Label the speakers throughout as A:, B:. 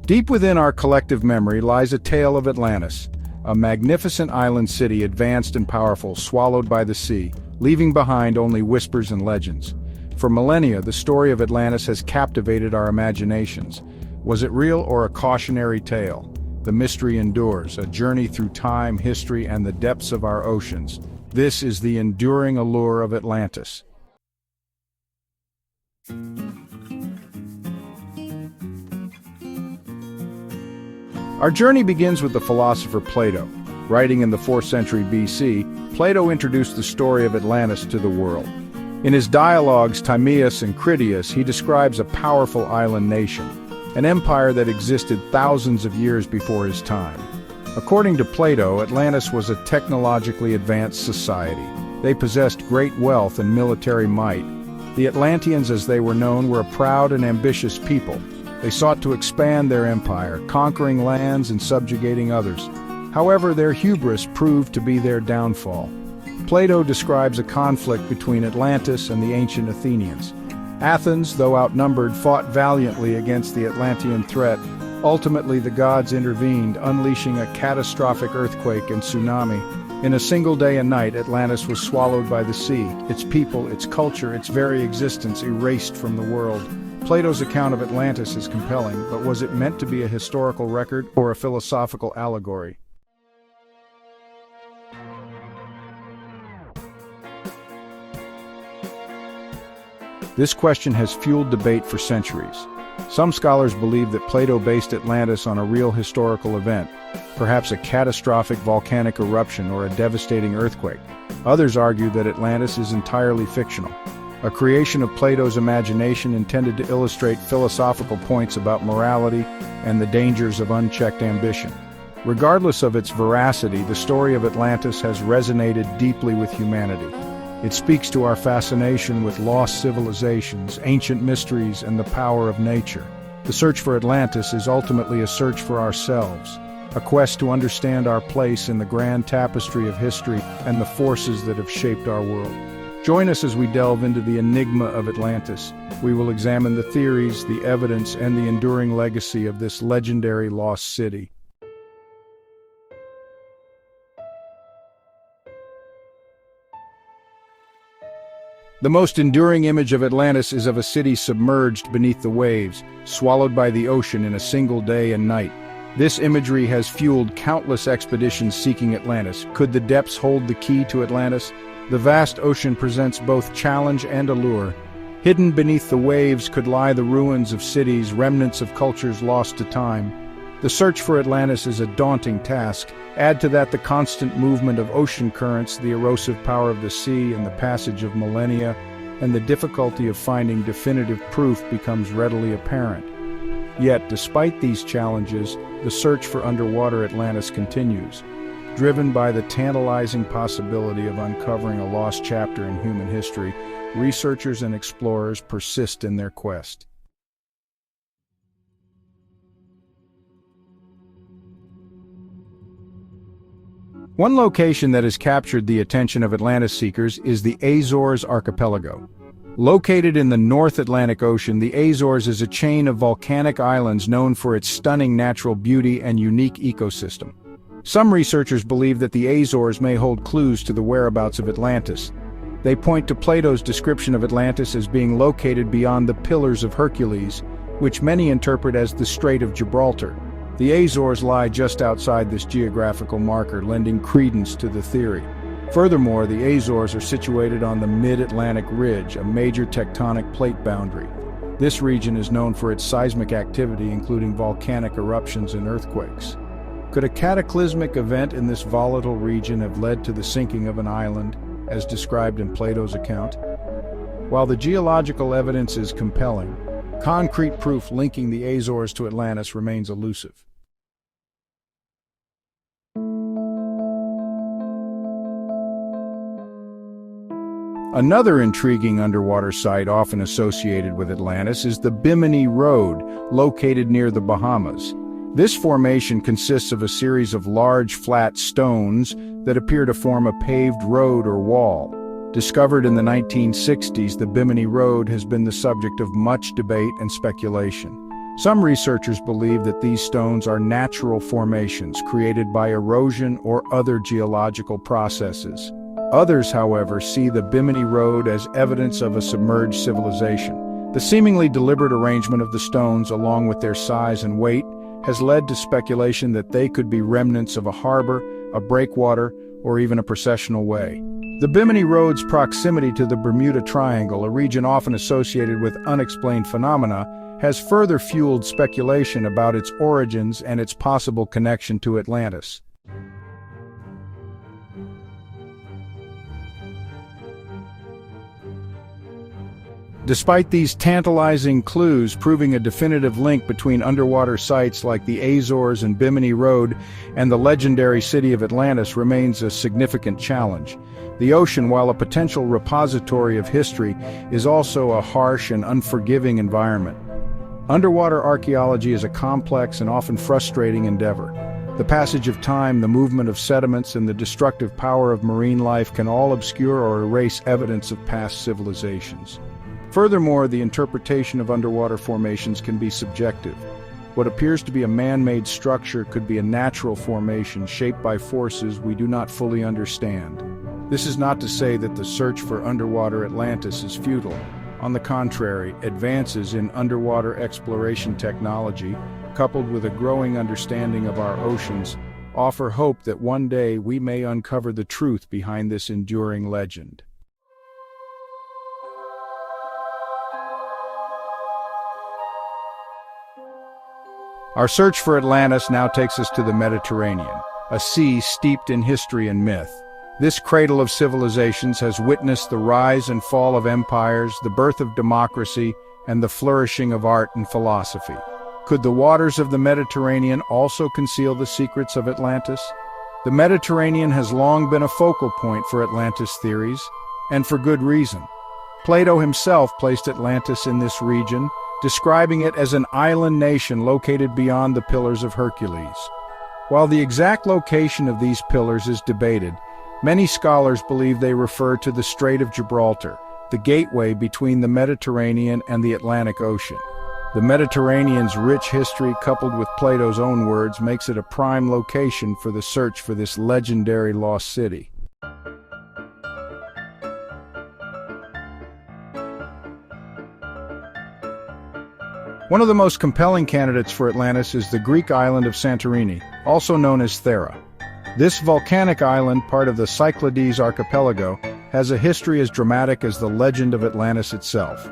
A: Deep within our collective memory lies a tale of Atlantis, a magnificent island city advanced and powerful, swallowed by the sea, leaving behind only whispers and legends. For millennia, the story of Atlantis has captivated our imaginations. Was it real or a cautionary tale? The mystery endures, a journey through time, history, and the depths of our oceans. This is the enduring allure of Atlantis. Our journey begins with the philosopher Plato. Writing in the 4th century BC, Plato introduced the story of Atlantis to the world. In his dialogues Timaeus and Critias, he describes a powerful island nation, an empire that existed thousands of years before his time. According to Plato, Atlantis was a technologically advanced society. They possessed great wealth and military might. The Atlanteans, as they were known, were a proud and ambitious people. They sought to expand their empire, conquering lands and subjugating others. However, their hubris proved to be their downfall. Plato describes a conflict between Atlantis and the ancient Athenians. Athens, though outnumbered, fought valiantly against the Atlantean threat. Ultimately, the gods intervened, unleashing a catastrophic earthquake and tsunami. In a single day and night, Atlantis was swallowed by the sea, its people, its culture, its very existence erased from the world. Plato's account of Atlantis is compelling, but was it meant to be a historical record or a philosophical allegory? This question has fueled debate for centuries. Some scholars believe that Plato based Atlantis on a real historical event, perhaps a catastrophic volcanic eruption or a devastating earthquake. Others argue that Atlantis is entirely fictional, a creation of Plato's imagination intended to illustrate philosophical points about morality and the dangers of unchecked ambition. Regardless of its veracity, the story of Atlantis has resonated deeply with humanity. It speaks to our fascination with lost civilizations, ancient mysteries, and the power of nature. The search for Atlantis is ultimately a search for ourselves, a quest to understand our place in the grand tapestry of history and the forces that have shaped our world. Join us as we delve into the enigma of Atlantis. We will examine the theories, the evidence, and the enduring legacy of this legendary lost city. The most enduring image of Atlantis is of a city submerged beneath the waves, swallowed by the ocean in a single day and night. This imagery has fueled countless expeditions seeking Atlantis. Could the depths hold the key to Atlantis? The vast ocean presents both challenge and allure. Hidden beneath the waves could lie the ruins of cities, remnants of cultures lost to time. The search for Atlantis is a daunting task. Add to that the constant movement of ocean currents, the erosive power of the sea, and the passage of millennia, and the difficulty of finding definitive proof becomes readily apparent. Yet, despite these challenges, the search for underwater Atlantis continues. Driven by the tantalizing possibility of uncovering a lost chapter in human history, researchers and explorers persist in their quest. One location that has captured the attention of Atlantis seekers is the Azores archipelago. Located in the North Atlantic Ocean, the Azores is a chain of volcanic islands known for its stunning natural beauty and unique ecosystem. Some researchers believe that the Azores may hold clues to the whereabouts of Atlantis. They point to Plato's description of Atlantis as being located beyond the Pillars of Hercules, which many interpret as the Strait of Gibraltar. The Azores lie just outside this geographical marker, lending credence to the theory. Furthermore, the Azores are situated on the Mid-Atlantic Ridge, a major tectonic plate boundary. This region is known for its seismic activity, including volcanic eruptions and earthquakes. Could a cataclysmic event in this volatile region have led to the sinking of an island, as described in Plato's account? While the geological evidence is compelling, concrete proof linking the Azores to Atlantis remains elusive. Another intriguing underwater site often associated with Atlantis is the Bimini Road, located near the Bahamas. This formation consists of a series of large, flat stones that appear to form a paved road or wall. Discovered in the 1960s, the Bimini Road has been the subject of much debate and speculation. Some researchers believe that these stones are natural formations created by erosion or other geological processes. Others, however, see the Bimini Road as evidence of a submerged civilization. The seemingly deliberate arrangement of the stones, along with their size and weight, has led to speculation that they could be remnants of a harbor, a breakwater, or even a processional way. The Bimini Road's proximity to the Bermuda Triangle, a region often associated with unexplained phenomena, has further fueled speculation about its origins and its possible connection to Atlantis. Despite these tantalizing clues proving a definitive link between underwater sites like the Azores and Bimini Road and the legendary city of Atlantis remains a significant challenge. The ocean, while a potential repository of history, is also a harsh and unforgiving environment. Underwater archaeology is a complex and often frustrating endeavor. The passage of time, the movement of sediments, and the destructive power of marine life can all obscure or erase evidence of past civilizations. Furthermore, the interpretation of underwater formations can be subjective. What appears to be a man-made structure could be a natural formation shaped by forces we do not fully understand. This is not to say that the search for underwater Atlantis is futile. On the contrary, advances in underwater exploration technology, coupled with a growing understanding of our oceans, offer hope that one day we may uncover the truth behind this enduring legend. Our search for Atlantis now takes us to the Mediterranean, a sea steeped in history and myth. This cradle of civilizations has witnessed the rise and fall of empires, the birth of democracy, and the flourishing of art and philosophy. Could the waters of the Mediterranean also conceal the secrets of Atlantis? The Mediterranean has long been a focal point for Atlantis theories, and for good reason. Plato himself placed Atlantis in this region, describing it as an island nation located beyond the Pillars of Hercules. While the exact location of these pillars is debated, many scholars believe they refer to the Strait of Gibraltar, the gateway between the Mediterranean and the Atlantic Ocean. The Mediterranean's rich history, coupled with Plato's own words, makes it a prime location for the search for this legendary lost city. One of the most compelling candidates for Atlantis is the Greek island of Santorini, also known as Thera. This volcanic island, part of the Cyclades archipelago, has a history as dramatic as the legend of Atlantis itself.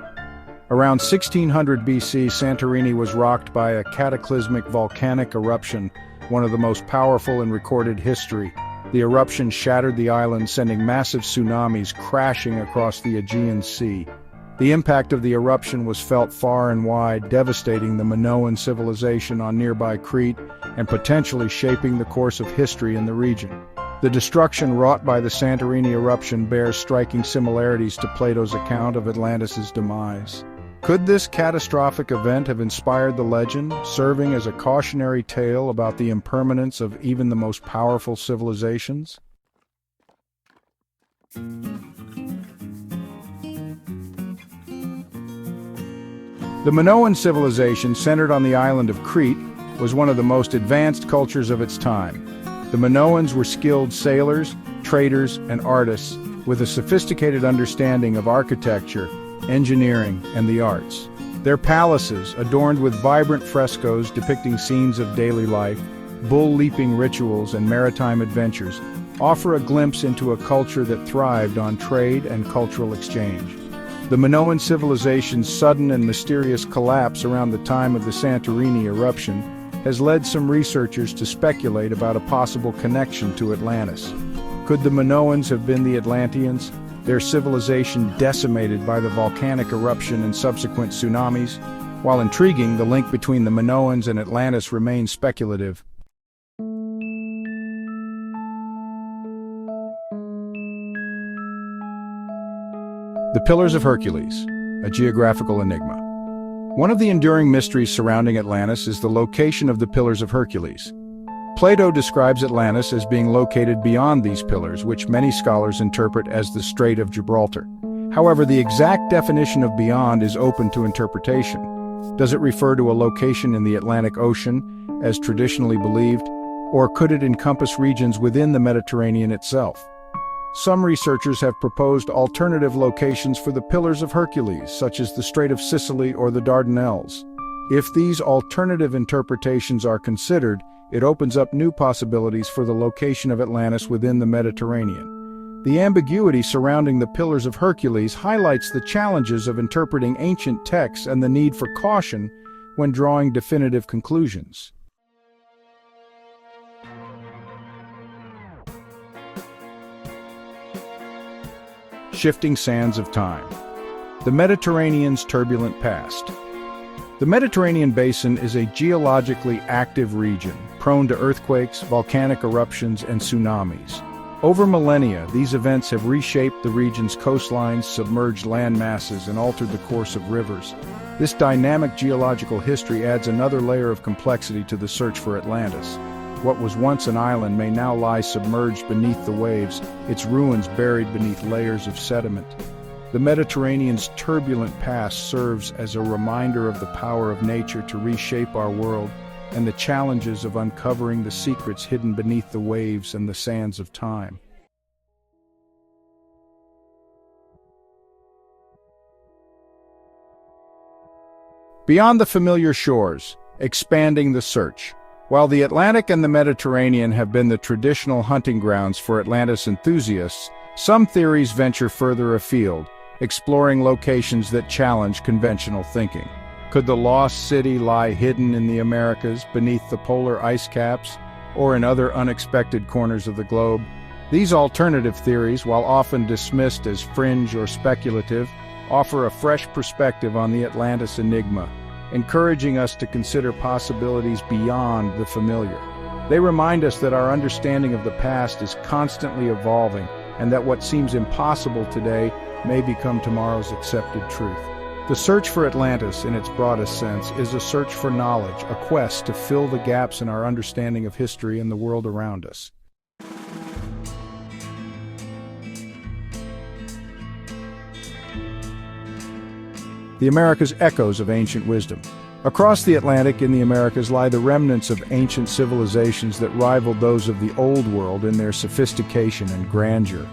A: Around 1600 BC, Santorini was rocked by a cataclysmic volcanic eruption, one of the most powerful in recorded history. The eruption shattered the island, sending massive tsunamis crashing across the Aegean Sea. The impact of the eruption was felt far and wide, devastating the Minoan civilization on nearby Crete and potentially shaping the course of history in the region. The destruction wrought by the Santorini eruption bears striking similarities to Plato's account of Atlantis' demise. Could this catastrophic event have inspired the legend, serving as a cautionary tale about the impermanence of even the most powerful civilizations? The Minoan civilization, centered on the island of Crete, was one of the most advanced cultures of its time. The Minoans were skilled sailors, traders, and artists with a sophisticated understanding of architecture, engineering, and the arts. Their palaces, adorned with vibrant frescoes depicting scenes of daily life, bull-leaping rituals, and maritime adventures, offer a glimpse into a culture that thrived on trade and cultural exchange. The Minoan civilization's sudden and mysterious collapse around the time of the Santorini eruption has led some researchers to speculate about a possible connection to Atlantis. Could the Minoans have been the Atlanteans, their civilization decimated by the volcanic eruption and subsequent tsunamis? While intriguing, the link between the Minoans and Atlantis remains speculative. The Pillars of Hercules, a geographical enigma. One of the enduring mysteries surrounding Atlantis is the location of the Pillars of Hercules. Plato describes Atlantis as being located beyond these pillars, which many scholars interpret as the Strait of Gibraltar. However, the exact definition of beyond is open to interpretation. Does it refer to a location in the Atlantic Ocean, as traditionally believed, or could it encompass regions within the Mediterranean itself? Some researchers have proposed alternative locations for the Pillars of Hercules, such as the Strait of Sicily or the Dardanelles. If these alternative interpretations are considered, it opens up new possibilities for the location of Atlantis within the Mediterranean. The ambiguity surrounding the Pillars of Hercules highlights the challenges of interpreting ancient texts and the need for caution when drawing definitive conclusions. Shifting sands of time. The Mediterranean's turbulent past. The Mediterranean basin is a geologically active region, prone to earthquakes, volcanic eruptions, and tsunamis. Over millennia, these events have reshaped the region's coastlines, submerged land masses, and altered the course of rivers. This dynamic geological history adds another layer of complexity to the search for Atlantis. What was once an island may now lie submerged beneath the waves, its ruins buried beneath layers of sediment. The Mediterranean's turbulent past serves as a reminder of the power of nature to reshape our world and the challenges of uncovering the secrets hidden beneath the waves and the sands of time. Beyond the familiar shores, expanding the search. While the Atlantic and the Mediterranean have been the traditional hunting grounds for Atlantis enthusiasts, some theories venture further afield, exploring locations that challenge conventional thinking. Could the lost city lie hidden in the Americas, beneath the polar ice caps, or in other unexpected corners of the globe? These alternative theories, while often dismissed as fringe or speculative, offer a fresh perspective on the Atlantis enigma, encouraging us to consider possibilities beyond the familiar. They remind us that our understanding of the past is constantly evolving, and that what seems impossible today may become tomorrow's accepted truth. The search for Atlantis, in its broadest sense, is a search for knowledge, a quest to fill the gaps in our understanding of history and the world around us. The Americas echoes of ancient wisdom. Across the Atlantic in the Americas lie the remnants of ancient civilizations that rivaled those of the Old World in their sophistication and grandeur.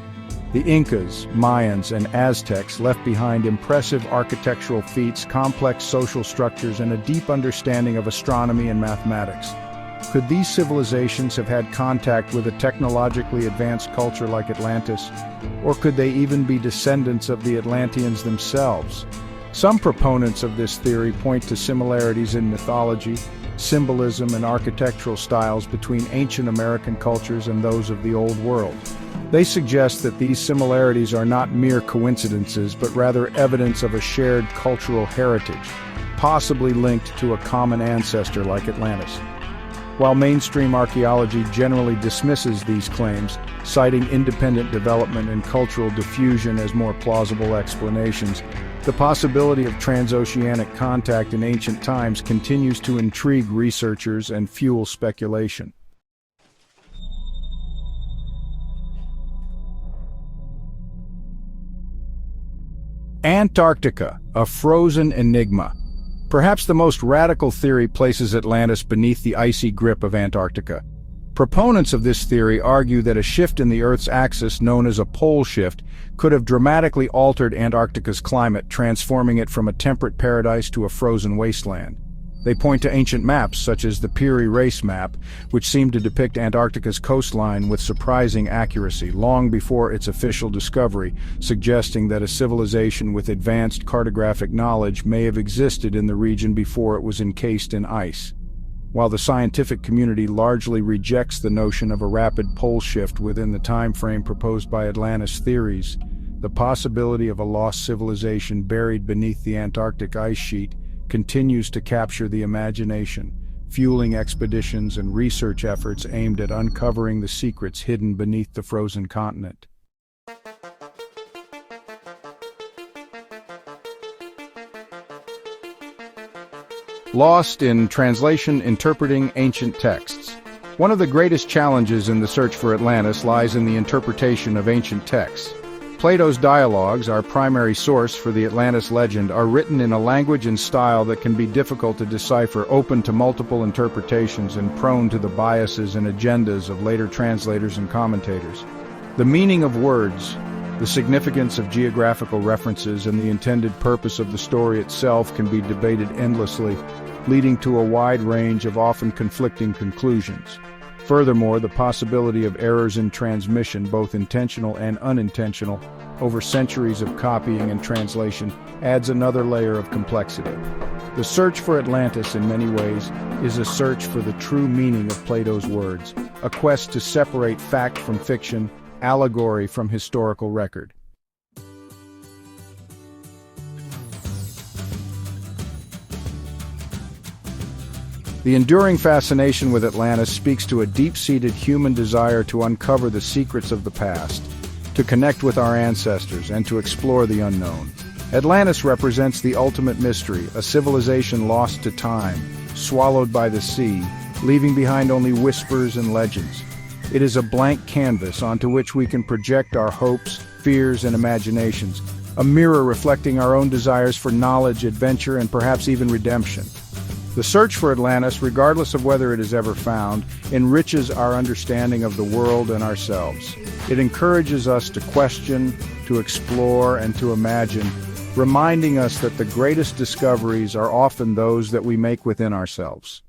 A: The Incas, Mayans, and Aztecs left behind impressive architectural feats, complex social structures, and a deep understanding of astronomy and mathematics. Could these civilizations have had contact with a technologically advanced culture like Atlantis? Or could they even be descendants of the Atlanteans themselves? Some proponents of this theory point to similarities in mythology, symbolism, and architectural styles between ancient American cultures and those of the Old World. They suggest that these similarities are not mere coincidences, but rather evidence of a shared cultural heritage, possibly linked to a common ancestor like Atlantis. While mainstream archaeology generally dismisses these claims, citing independent development and cultural diffusion as more plausible explanations, the possibility of transoceanic contact in ancient times continues to intrigue researchers and fuel speculation. Antarctica, a frozen enigma. Perhaps the most radical theory places Atlantis beneath the icy grip of Antarctica. Proponents of this theory argue that a shift in the Earth's axis, known as a pole shift, could have dramatically altered Antarctica's climate, transforming it from a temperate paradise to a frozen wasteland. They point to ancient maps, such as the Peary Race map, which seem to depict Antarctica's coastline with surprising accuracy, long before its official discovery, suggesting that a civilization with advanced cartographic knowledge may have existed in the region before it was encased in ice. While the scientific community largely rejects the notion of a rapid pole shift within the time frame proposed by Atlantis theories, the possibility of a lost civilization buried beneath the Antarctic ice sheet continues to capture the imagination, fueling expeditions and research efforts aimed at uncovering the secrets hidden beneath the frozen continent. Lost in translation, interpreting ancient texts. One of the greatest challenges in the search for Atlantis lies in the interpretation of ancient texts. Plato's dialogues, our primary source for the Atlantis legend, are written in a language and style that can be difficult to decipher, open to multiple interpretations, and prone to the biases and agendas of later translators and commentators. The meaning of words, the significance of geographical references, and the intended purpose of the story itself can be debated endlessly, leading to a wide range of often conflicting conclusions. Furthermore, the possibility of errors in transmission, both intentional and unintentional, over centuries of copying and translation, adds another layer of complexity. The search for Atlantis, in many ways, is a search for the true meaning of Plato's words, a quest to separate fact from fiction, allegory from historical record. The enduring fascination with Atlantis speaks to a deep-seated human desire to uncover the secrets of the past, to connect with our ancestors, and to explore the unknown. Atlantis represents the ultimate mystery, a civilization lost to time, swallowed by the sea, leaving behind only whispers and legends. It is a blank canvas onto which we can project our hopes, fears, and imaginations, a mirror reflecting our own desires for knowledge, adventure, and perhaps even redemption. The search for Atlantis, regardless of whether it is ever found, enriches our understanding of the world and ourselves. It encourages us to question, to explore, and to imagine, reminding us that the greatest discoveries are often those that we make within ourselves.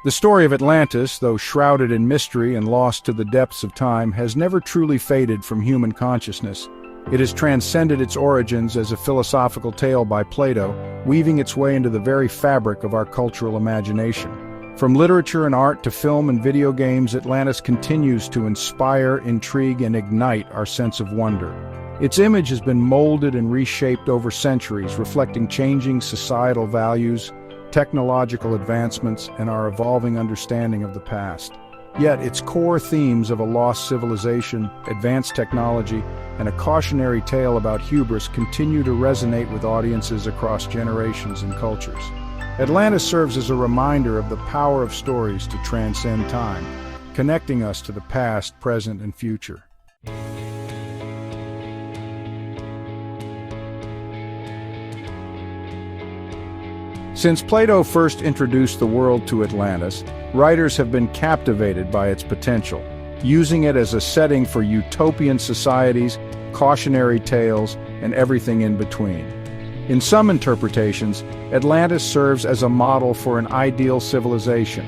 A: The story of Atlantis, though shrouded in mystery and lost to the depths of time, has never truly faded from human consciousness. It has transcended its origins as a philosophical tale by Plato, weaving its way into the very fabric of our cultural imagination. From literature and art to film and video games, Atlantis continues to inspire, intrigue, and ignite our sense of wonder. Its image has been molded and reshaped over centuries, reflecting changing societal values, technological advancements, and our evolving understanding of the past. Yet its core themes of a lost civilization, advanced technology, and a cautionary tale about hubris continue to resonate with audiences across generations and cultures. Atlantis serves as a reminder of the power of stories to transcend time, connecting us to the past, present, and future. Since Plato first introduced the world to Atlantis, writers have been captivated by its potential, using it as a setting for utopian societies, cautionary tales, and everything in between. In some interpretations, Atlantis serves as a model for an ideal civilization,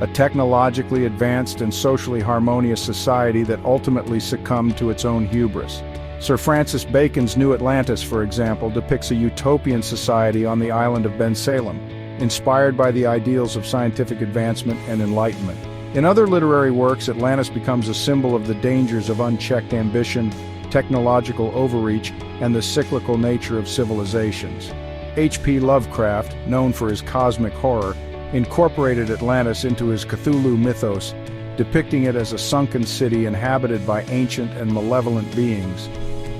A: a technologically advanced and socially harmonious society that ultimately succumbed to its own hubris. Sir Francis Bacon's New Atlantis, for example, depicts a utopian society on the island of Ben Salem, inspired by the ideals of scientific advancement and enlightenment. In other literary works, Atlantis becomes a symbol of the dangers of unchecked ambition, technological overreach, and the cyclical nature of civilizations. H.P. Lovecraft, known for his cosmic horror, incorporated Atlantis into his Cthulhu mythos, depicting it as a sunken city inhabited by ancient and malevolent beings.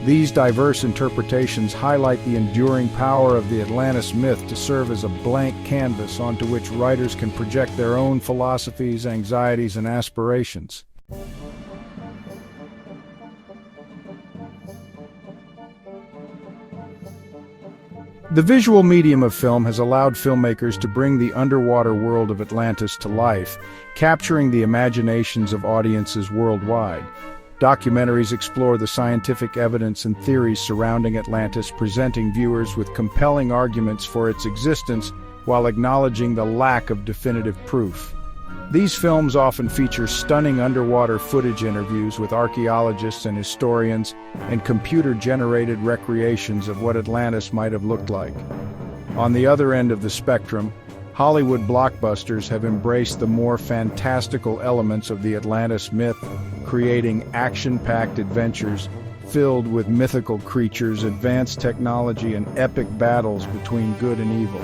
A: These diverse interpretations highlight the enduring power of the Atlantis myth to serve as a blank canvas onto which writers can project their own philosophies, anxieties, and aspirations. The visual medium of film has allowed filmmakers to bring the underwater world of Atlantis to life, capturing the imaginations of audiences worldwide. Documentaries explore the scientific evidence and theories surrounding Atlantis, presenting viewers with compelling arguments for its existence while acknowledging the lack of definitive proof. These films often feature stunning underwater footage, interviews with archaeologists and historians, and computer-generated recreations of what Atlantis might have looked like. On the other end of the spectrum, Hollywood blockbusters have embraced the more fantastical elements of the Atlantis myth, creating action-packed adventures filled with mythical creatures, advanced technology, and epic battles between good and evil.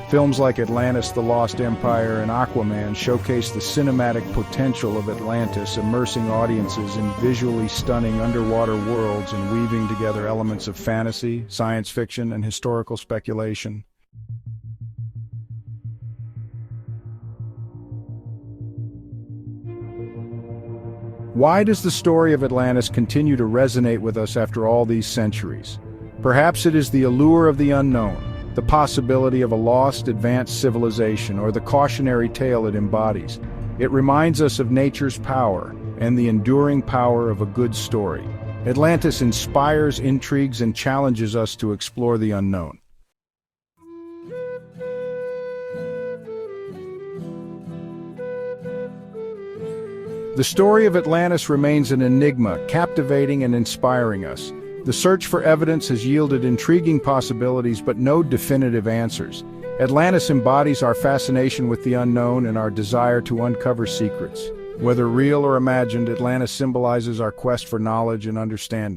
A: Films like Atlantis, The Lost Empire, and Aquaman showcase the cinematic potential of Atlantis, immersing audiences in visually stunning underwater worlds and weaving together elements of fantasy, science fiction, and historical speculation. Why does the story of Atlantis continue to resonate with us after all these centuries? Perhaps it is the allure of the unknown, the possibility of a lost, advanced civilization, or the cautionary tale it embodies. It reminds us of nature's power and the enduring power of a good story. Atlantis inspires, intrigues, and challenges us to explore the unknown. The story of Atlantis remains an enigma, captivating and inspiring us. The search for evidence has yielded intriguing possibilities but no definitive answers. Atlantis embodies our fascination with the unknown and our desire to uncover secrets. Whether real or imagined, Atlantis symbolizes our quest for knowledge and understanding.